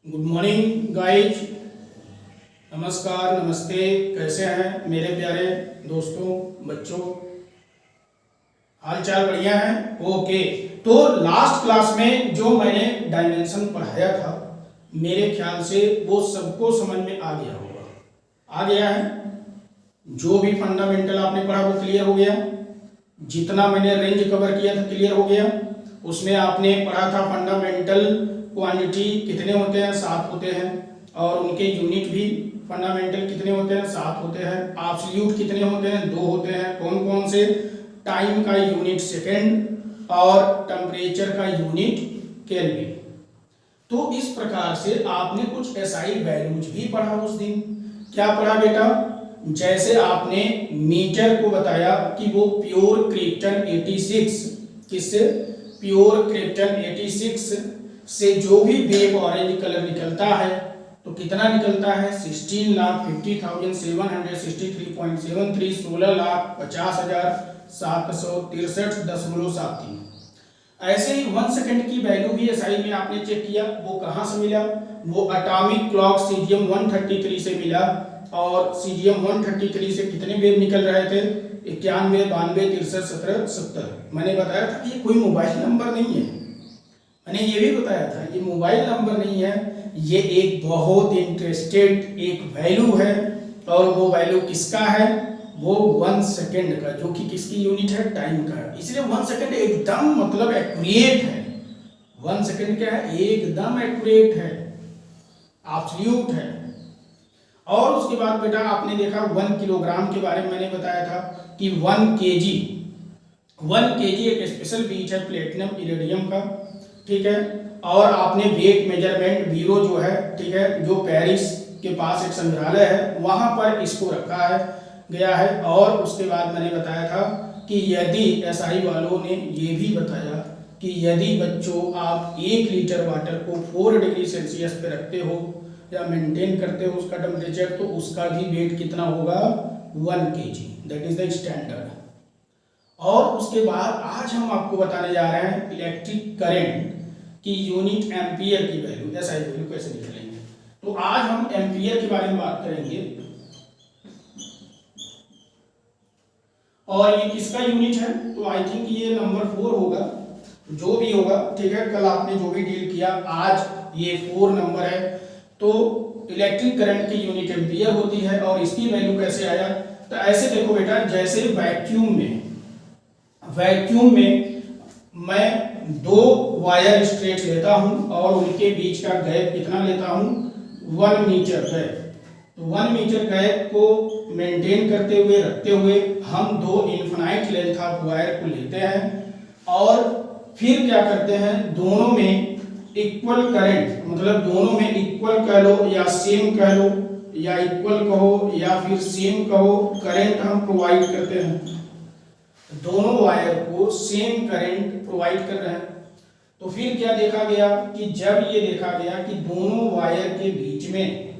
Good morning guys. नमस्कार, नमस्ते। कैसे हैं मेरे प्यारे दोस्तों, बच्चों? हाल चाल बढ़िया है? ओके। तो लास्ट क्लास में जो मैंने डायमेंशन पढ़ाया था, मेरे ख्याल से वो सबको समझ में आ गया होगा। आ गया है? जो भी फंडामेंटल आपने पढ़ा वो क्लियर हो गया। जितना मैंने रेंज कवर किया था क्लियर हो गया। उसमें आपने पढ़ा था फंडामेंटल क्वांटिटी कितने होते हैं, 7 होते हैं, और उनके यूनिट भी फंडामेंटल कितने होते हैं, 7 होते हैं। एब्सोल्यूट कितने होते हैं, 2 होते हैं। कौन कौन से? टाइम का यूनिट सेकेंड और टेम्परेचर का यूनिट केल्विन। तो इस प्रकार से आपने कुछ एसआई वैल्यूज भी पढ़ा उस दिन। क्या पढ़ा बेटा? जैसे आपने मीटर को बताया कि वो प्योर क्रिप्टन 86, किससे? प्योर क्रिप्टन 86 से जो भी वेव ऑरेंज कलर निकलता है तो कितना निकलता है? 16,50,763.73, 16,50,763.73। ऐसे ही 1 सेकंड की वैल्यू भी एसआई में आपने चेक किया। वो कहाँ से मिला? वो एटॉमिक क्लॉक सीजियम 133 से मिला। और सीजियम 133 से कितने वेव निकल रहे थे? 91, 92, 63, 17, 70। मैंने बताया था कि ये कोई मोबाइल नंबर नहीं है। मैंने ये भी बताया था ये मोबाइल नंबर नहीं है, ये एक बहुत इंटरेस्टेड एक वैल्यू है। और वो वैल्यू किसका है? वो 1 सेकेंड का, जो कि किसकी यूनिट है? टाइम का है। इसलिए 1 सेकेंड एकदम मतलब एक्यूरेट है। 1 सेकेंड क्या है? एकदम एक्यूरेट है, एब्सोल्यूट है। और उसके बाद बेटा आपने देखा 1 किलोग्राम के बारे में मैंने बताया था कि 1 केजी एक स्पेशल बीज है प्लेटिनम इरिडियम का, ठीक है। और आपने वेट मेजरमेंट ब्यूरो जो है, ठीक है, जो पेरिस के पास एक संग्रहालय है, वहां पर इसको रखा है गया है। और उसके बाद मैंने बताया था कि यदि एसआई वालों ने ये भी बताया कि यदि बच्चों आप 1 लीटर वाटर को 4 डिग्री सेल्सियस पे रखते हो या मेंटेन करते हो उसका टेम्परेचर, तो उसका भी वेट कितना होगा? 1 KG. That is the standard. और उसके बाद आज हम आपको बताने जा रहे हैं इलेक्ट्रिक करंट की यूनिट एम्पियर की वैल्यू, एसआई वैल्यू कैसे निकालेंगे। तो आज हम एम्पियर के बारे में बात करेंगे। और ये किसका यूनिट है? तो आई थिंक ये नंबर 4 होगा, जो भी होगा, ठीक है। कल आपने जो भी डील किया, आज ये 4 नंबर है। तो इलेक्ट्रिक करंट की यूनिट एम्पियर होती है। और इसकी वैल्यू कैसे आया? तो ऐसे देखो बेटा, जैसे वैक्यूम में मैं 2 वायर स्ट्रेट लेता हूं और उनके बीच का गैप कितना लेता हूं? 1 मीटर गैप। तो 1 मीटर गैप को मेंटेन करते हुए रखते हुए हम 2 इनफिनाइट लेंथ ऑफ वायर को लेते हैं और फिर क्या करते हैं? दोनों में इक्वल करंट, मतलब दोनों में इक्वल कह लो या सेम कह लो, या इक्वल कहो या फिर सेम कहो, करंट हम प्रोवाइड करते हैं। दोनों वायर को सेम करंट प्रोवाइड कर रहे हैं। तो फिर क्या देखा गया कि जब ये देखा गया कि दोनों वायर के बीच में,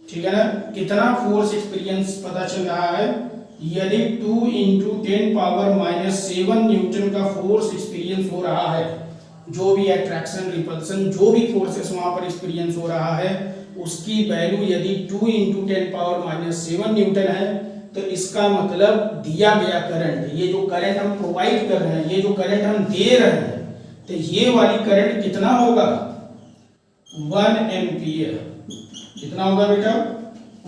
ठीक है ना, कितना फोर्स एक्सपीरियंस पता चल रहा है? यदि 2 × 10⁻⁻7 न्यूटन का फोर्स एक्सपीरियंस हो रहा है, जो भी अट्रैक्शन रिपल्सन जो भी फोर्सेस वहां पर एक्सपीरियंस हो रहा है, उसकी वैल्यू यदि 2 × 10⁻⁻7 न्यूटन है, तो इसका मतलब दिया गया करंट, ये जो करंट हम प्रोवाइड कर रहे हैं, ये जो करंट हम दे रहे हैं, तो ये वाली करंट कितना होगा? 1 एम्पियर। कितना होगा बेटा?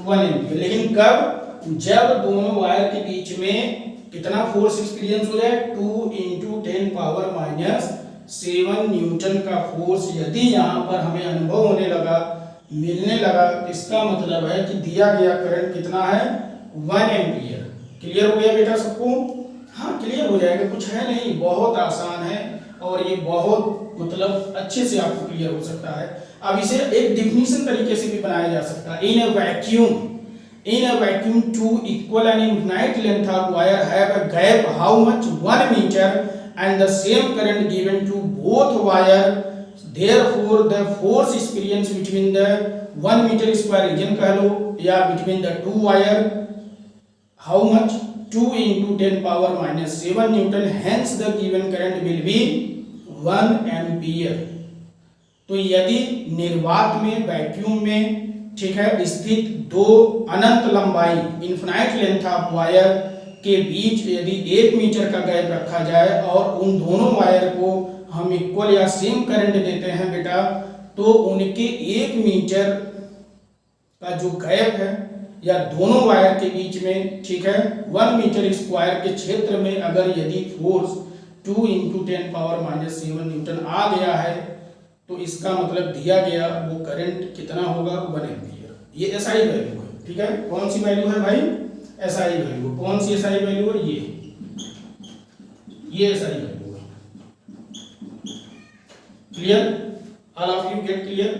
1 एम्पियर। लेकिन कब? जब दोनों वायर के बीच में कितना फोर्स एक्सपीरियंस हो जाए? 2 × 10⁻⁻7 न्यूटन का फोर्स यदि यहाँ पर हमें अनुभव होने लगा, मिलने लगा, तो इसका मतलब है कि दिया गया करंट कितना है? 1 एम्पियर। क्लियर हो गया बेटा सबको? हाँ, क्लियर हो जाएगा, कुछ है नहीं, बहुत आसान है और ये बहुत मतलब अच्छे से आपको क्लियर हो सकता है। अब इसे एक डिफिनीशन तरीके से भी बनाया जा सकता है। इन a vacuum 2 equal and infinite length of wire have a gap how much? 1 meter and the same current given to both wire, therefore the force experience between the 1 meter square region कह लो या between the 2 wire how much? 2 × 10⁻⁻7 Newton, hence the given current will be 1 ampere. तो यदि निर्वात में, vacuum में, ठीक है, स्थित दो अनंत लंबाई इन्फिनाइट लेंथ ऑफ वायर के बीच यदि 1 मीटर का गैप रखा जाए और उन दोनों वायर को हम इक्वल या सेम करंट देते हैं बेटा, तो उनके 1 मीटर का जो गैप है या दोनों वायर के बीच में, ठीक है, 1 मीटर स्क्वायर के क्षेत्र में अगर यदि फोर्स 2 × 10⁻⁻7 न्यूटन आ गया है, तो इसका मतलब दिया गया वो करंट कितना होगा, 1 एम्पीयर। ये एसआई वैल्यू है, ठीक है। कौन सी वैल्यू है भाई, एसआई वैल्यू। कौन सी एसआई वैल्यू है, ये एसआई वैल्यू है। Clear, all of you get clear,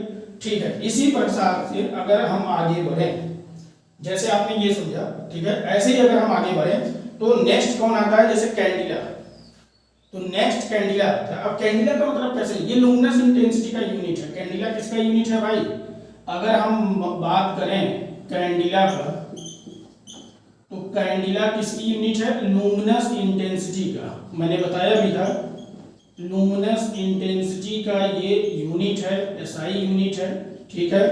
ठीक है। इसी प्रकार से अगर हम आगे बढ़ें, जैसे आपने ये समझा, ठीक है, ऐसे ही अगर हम आगे बढ़ें तो नेक्स्ट कौन आता है, जैसे कैंडिला। तो नेक्स्ट कैंडिला आता है। अब कैंडिला का मतलब कैसे, ये लुमिनस इंटेंसिटी का यूनिट है। कैंडिला किसका यूनिट है भाई, अगर हम बात करें कैंडिला का, तो कैंडिला किसकी यूनिट है, लुमिनस इंटेंसिटी का। मैंने बताया भी था लुमिनस इंटेंसिटी का ये यूनिट है, एसआई यूनिट है, ठीक है।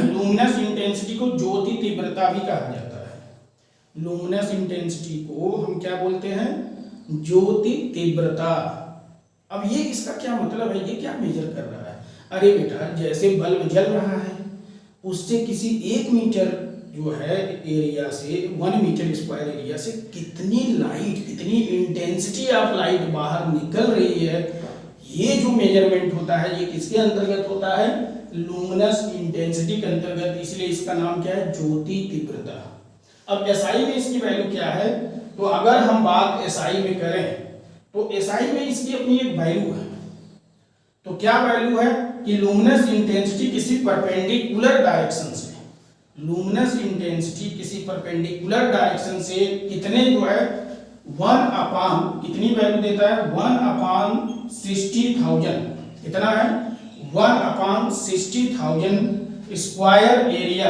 लुमिनस इंटेंसिटी को ज्योति तीव्रता भी कहा जाता है। लुमिनस इंटेंसिटी को हम क्या बोलते हैं, ज्योति तीव्रता। अब ये इसका क्या मतलब है, ये क्या मेजर कर रहा है। अरे बेटा, जैसे बल्ब जल रहा है, उससे किसी 1 मीटर जो है एरिया से, 1 मीटर स्क्वायर एरिया से कितनी लाइट, कितनी इंटेंसिटी ऑफ लाइट बाहर निकल रही है, ये जो मेजरमेंट होता है, ये किसके अंतर्गत होता है, लुमिनस इंटेंसिटी के अंतर्गत। इसलिए इसका नाम क्या है, ज्योति तीव्रता। अब एसआई में इसकी वैल्यू क्या है, तो अगर हम बात एसआई में करें तो एसआई में इसकी अपनी एक वैल्यू है। तो क्या वैल्यू है कि लुमिनस इंटेंसिटी किसी परपेंडिकुलर डायरेक्शन से, लुमिनस इंटेंसिटी किसी परपेंडिकुलर डायरेक्शन से कितने जो है 1/, कितनी वैल्यू देता है, 1/60,000। कितना है, 1/60,000 स्क्वायर एरिया।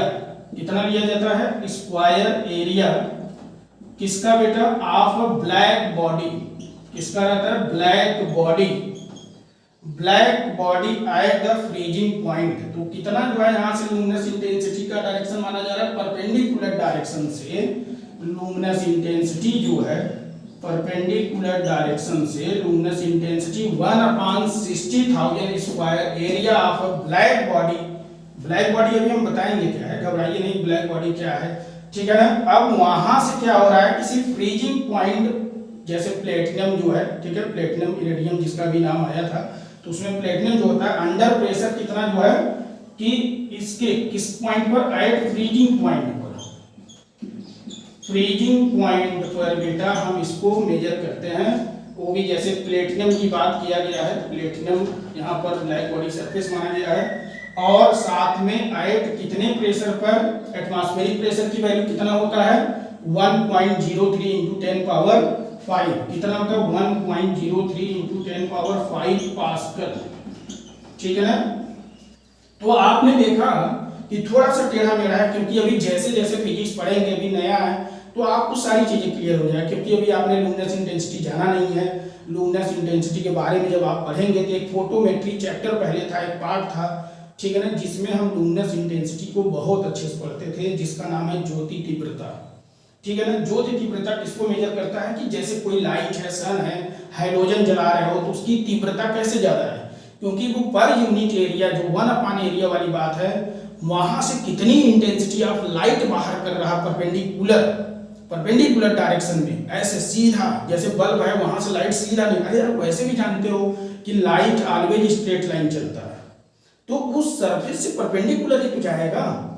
कितना लिया जाता है, स्क्वायर एरिया किसका बेटा, ऑफ ब्लैक बॉडी। किसका रहता है, black body. Black body at the freezing point. तो कितना जो है यहाँ से लुमिनस इंटेंसिटी का डायरेक्शन माना जा रहा है, परपेंडिकुलर डायरेक्शन से लुमिनस इंटेंसिटी जो है, परपेंडिकुलर डायरेक्शन से luminous intensity 1/60,000 square area of black body. Black body अभी हम बताएंगे क्या है, घबराइए नहीं, ब्लैक बॉडी क्या है, ठीक है ना। अब वहां से क्या हो रहा है, किसी फ्रीजिंग पॉइंट, जैसे प्लेटिनम जो है, ठीक है, प्लेटिनम इरेडियम जिसका भी नाम आया था, तो उसमें प्लेटिनम जो होता है अंडर प्रेशर कितना जो है कि इसके किस पॉइंट पर, एट फ्रीजिंग पॉइंट पर, फ्रीजिंग पॉइंट पर बेटा हम इसको मेजर करते हैं। वो भी जैसे प्लेटिनम की बात किया गया है, प्लेटिनम यहाँ पर ब्लैक बॉडी सरफेस माना गया है, और साथ में एट कितने प्रेशर पर, एटमॉस्फेरिक प्रेशर की वैल्यू कितना होता है, 1.03 × 10⁵ कितना होता है, 1.03 × 10⁵ पास्कल, ठीक है ना। तो आपने देखा कि थोड़ा सा टेढ़ा मेढ़ा है, क्योंकि अभी जैसे जैसे फिजिक्स पढ़ेंगे, अभी नया है, तो आपको सारी चीजें क्लियर हो जाए, क्योंकि अभी आपने लुमिनस इंटेंसिटी जाना नहीं है। लुमिनस इंटेंसिटी के बारे में जब आप पढ़ेंगे तो एक फोटोमेट्री चैप्टर पहले था, एक पार्ट था, ठीक है ना, जिसमें हम लुमिनस इंटेंसिटी को बहुत अच्छे से पढ़ते थे, जिसका नाम है ज्योति तीव्रता, ठीक है ना। ज्योति तीव्रता किसको मेजर करता है कि जैसे कोई लाइट है, सन है, हाइड्रोजन जला रहे हो, तो उसकी तीव्रता कैसे ज्यादा है, क्योंकि वो पर यूनिट एरिया जो 1/, एरिया वाली बात है, वहां से कितनी इंटेंसिटी ऑफ लाइट बाहर कर रहा, परपेंडिकुलर डायरेक्शन में, ऐसे सीधा, जैसे बल्ब है वहां से लाइट सीधा नहीं, अरे आप वैसे भी जानते हो कि लाइट ऑलवेज स्ट्रेट लाइन चलता है, तो उस सरफेस से परपेंडिकुलर ही तो जाएगा।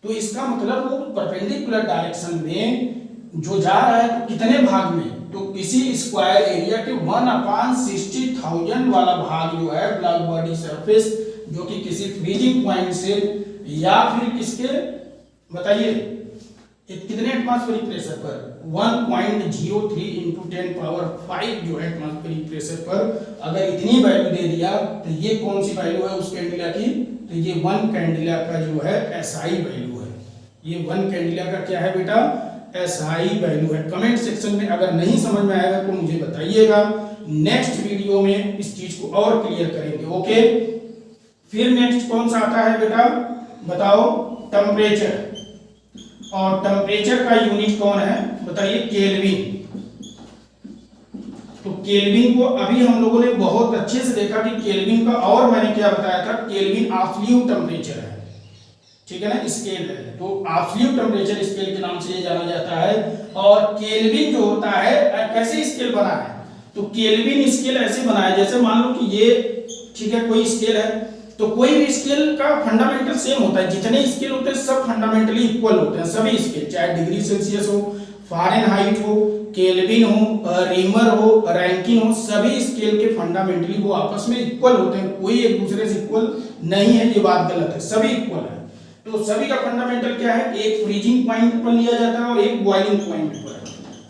तो इसका मतलब वो परपेंडिकुलर डायरेक्शन में जो जा रहा है, तो कितने भाग में, तो किसी स्क्वायर एरिया के 1/60,000 वाला भाग जो है ब्लैक बॉडी सरफेस, जो कि किसी फ्रीजिंग पॉइंट से या फिर किसके बताइए कितने एटमॉस्फेरिक प्रेशर पर, 1.03 × 10⁵ जो है एटमॉस्फेरिक प्रेशर पर अगर इतनी वैल्यू दे दिया, तो ये कौन सी वैल्यू है उस कैंडिला की, तो ये 1 कैंडिला का जो है एसआई वैल्यू है। ये 1 कैंडिला का क्या है बेटा, एसआई वैल्यू है। कमेंट सेक्शन में अगर नहीं समझ में आएगा तो मुझे बताइएगा, नेक्स्ट वीडियो में इस चीज को और क्लियर करेंगे। ओके। फिर नेक्स्ट कौन सा आता है बेटा, बताओ, टेम्परेचर। और टेम्परेचर का यूनिट कौन है, बताइए, केल्विन। तो केल्विन को अभी हम लोगों ने बहुत अच्छे से देखा कि केल्विन का, और मैंने क्या बताया था, केल्विन एब्सोल्यूट टेम्परेचर है, ठीक है ना, स्केल है। तो एब्सोल्यूट टेम्परेचर स्केल के नाम से ये जाना जाता है। और केल्विन जो होता है, कैसे स्केल बना है, तो केल्विन स्केल ऐसे बना है, जैसे मान लो कि ये, ठीक है, कोई स्केल है, तो कोई भी स्केल का फंडामेंटल सेम होता है, जितने स्केल होते हैं सब फंडामेंटली इक्वल होते हैं, सभी स्केल, चाहे डिग्री सेल्सियस हो, फ़ारेनहाइट हो, केल्विन हो, रीमर हो, रैंकिन हो, सभी स्केल के फंडामेंटली वो आपस में इक्वल होते हैं, कोई एक दूसरे से इक्वल नहीं है, ये बात गलत है, सभी इक्वल है। तो सभी का फंडामेंटल क्या है, एक फ्रीजिंग पॉइंट पर लिया जाता है और एक बॉइलिंग पॉइंट पर।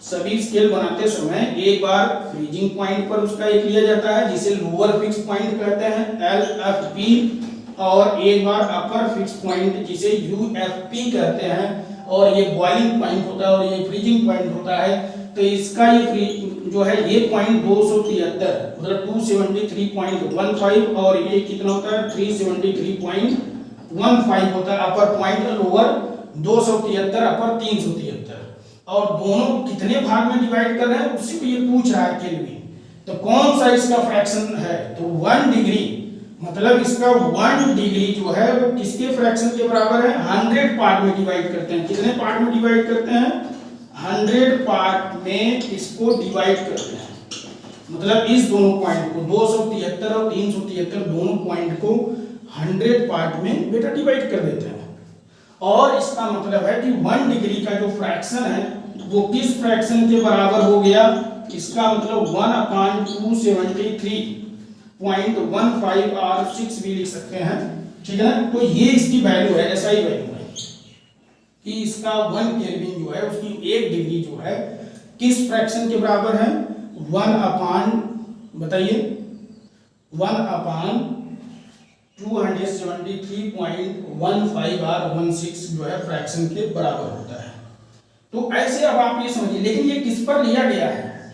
सभी स्केल बनाते समय एक बार फ्रीजिंग पॉइंट पर उसका एक लिया जाता है, जिसे लोअर फिक्स पॉइंट कहते हैं, LFP, और एक बार अपर फिक्स पॉइंट जिसे UFP कहते हैं, और ये बॉइलिंग पॉइंट होता है और ये फ्रीजिंग पॉइंट होता है। तो इसका ये जो है ये पॉइंट 273 मतलब 273.15, और ये कितना होता है, 373.15 होता है अपर पॉइंट, लोअर 273, अपर 373। और दोनों कितने भाग में डिवाइड कर रहे हैं उसी को ये पूछ रहा है केल्विन। तो कौन सा इसका फ्रैक्शन है, तो 1 डिग्री, मतलब इसका 1 डिग्री जो है वो किसके फ्रैक्शन के बराबर है, 100 पार्ट में डिवाइड करते हैं। कितने पार्ट में डिवाइड करते हैं, 100 पार्ट में इसको डिवाइड करते हैं। मतलब इस दोनों पॉइंट को 273 और 373 दोनों पॉइंट को 100 पार्ट में बेटा डिवाइड कर देते हैं। और इसका मतलब है कि 1 डिग्री का जो फ्रैक्शन है वो किस फ्रैक्शन के बराबर हो गया, इसका मतलब 1/273.15 और 6 भी लिख सकते हैं, ठीक है ना। तो ये इसकी वैल्यू है, ऐसा ही वैल्यू है कि इसका 1 केल्विन जो है उसकी 1 डिग्री जो है किस फ्रैक्शन के बराबर है, 1/बताइए 1/273.15 और 16 जो है फ्रैक्शन के बराबर होता है। तो ऐसे अब आप ये समझिए, लेकिन ये किस पर लिया गया है,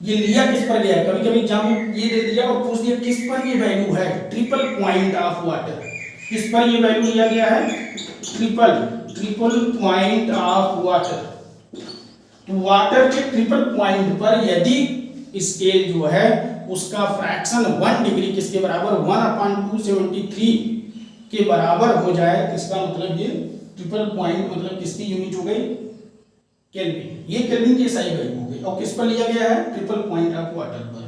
ये लिया किस पर गया है, कभी कभी एग्जाम में ये दे दिया और पूछ दिया किस पर ये वैल्यू है, ट्रिपल पॉइंट ऑफ वाटर, किस पर ये वैल्यू लिया गया है, ट्रिपल पॉइंट ऑफ वाटर। तो वाटर के ट्रिपल पॉइंट पर यदि स्केल जो है उसका फ्रैक्शन 1 डिग्री किसके बराबर, 1/273 के बराबर हो जाए, तो इसका मतलब ये ट्रिपल पॉइंट मतलब किसकी यूनिट हो गई, केल्विन। ये केल्विन की सही वैल्यू हो गई। और किस पर लिया गया है, ट्रिपल पॉइंट ऑफ वाटर पर।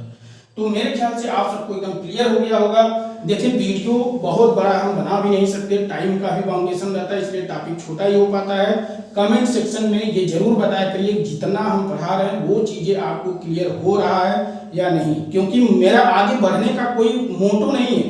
तो मेरे ख्याल से आप सबको एकदम क्लियर हो गया होगा। देखिए वीडियो बहुत बड़ा हम बना भी नहीं सकते, टाइम का भी बाउंडेशन रहता है, इसलिए टॉपिक छोटा ही हो पाता है। कमेंट सेक्शन में ये जरूर बताया करिए जितना हम पढ़ा रहे हैं वो चीजें आपको क्लियर हो रहा है या नहीं, क्योंकि मेरा आगे बढ़ने का कोई मोटो नहीं है,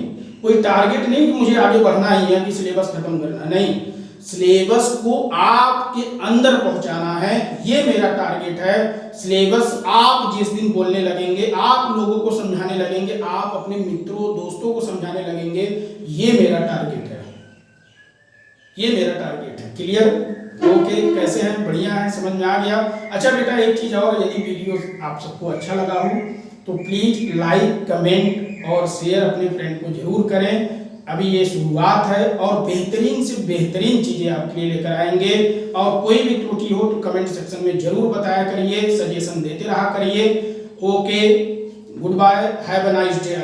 कोई टारगेट नहीं कि मुझे आगे बढ़ना ही है कि सिलेबस खत्म करना, नहीं, सिलेबस को आपके अंदर पहुंचाना है, ये मेरा टारगेट है। सिलेबस आप जिस दिन बोलने लगेंगे, आप लोगों को समझाने लगेंगे, आप अपने मित्रों दोस्तों को समझाने लगेंगे, ये मेरा टारगेट है, ये मेरा टारगेट है। क्लियर? ओके, कैसे हैं, बढ़िया है, समझ में आ गया। अच्छा बेटा एक चीज और, यदि वीडियो आप सबको अच्छा लगा हो तो प्लीज लाइक, कमेंट और शेयर अपने फ्रेंड को जरूर करें। अभी ये शुरुआत है और बेहतरीन से बेहतरीन चीजें आपके लिए लेकर आएंगे। और कोई भी त्रुटि हो तो कमेंट सेक्शन में जरूर बताया करिए, सजेशन देते रहा करिए। Okay, good bye, have a nice day.